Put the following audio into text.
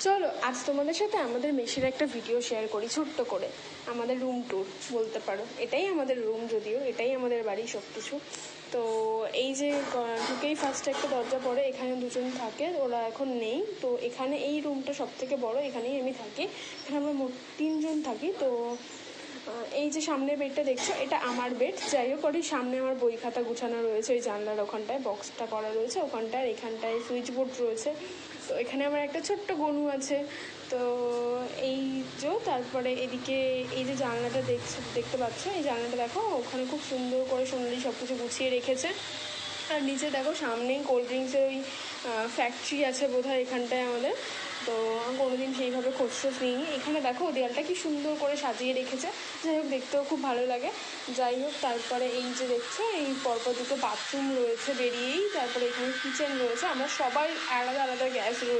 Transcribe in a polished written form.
চলো আজ তোমাদের সাথে আমাদের মেসের একটা ভিডিও শেয়ার করি ছোট্ট করে, আমাদের রুম ট্যুর বলতে পারো। এটাই আমাদের রুম, যদিও এটাই আমাদের বাড়ি সব কিছু। তো এই যে ঢুকেই ফার্স্টে একটা দরজা পড়ে, এখানে দুজন থাকে, ওরা এখন নেই। তো এখানে এই রুমটা সব থেকে বড়, এখানেই আমি থাকি। এখানে আমরা মোট 3 জন থাকি। তো এই যে সামনের বেডটা দেখছো, এটা আমার বেড। যাই হোক, ওর সামনে আমার বই খাতা গুছানো রয়েছে, ওই জানলার ওখানটায় বক্সটা করা রয়েছে, ওখানটায় এখানটায় সুইচ বোর্ড রয়েছে। তো এখানে আমার একটা ছোট্ট গনু আছে। তো এই যে তারপরে এদিকে এই যে জানলাটা দেখতে পাচ্ছ, এই জানলাটা দেখো, ওখানে খুব সুন্দর করে সোনালি সব কিছু গুছিয়ে রেখেছে। আর নিচে দেখো সামনেই কোল্ড ড্রিঙ্কসের ওই ফ্যাক্টরি আছে বোধহয় এখানটায় আমাদের। তো কোনোদিন সেইভাবে খোঁজ নিইনি। এখানে দেখো দেয়ালটা কি সুন্দর করে সাজিয়ে রেখেছে, যাই হোক দেখতেও খুব ভালো লাগে। যাই হোক, তারপরে এই যে দেখছো, এই পরপর দুটো বাথরুম রয়েছে বেরিয়েই, তারপরে এখানে কিচেন রয়েছে। আমরা সবাই আলাদা আলাদা গ্যাস রয়েছে।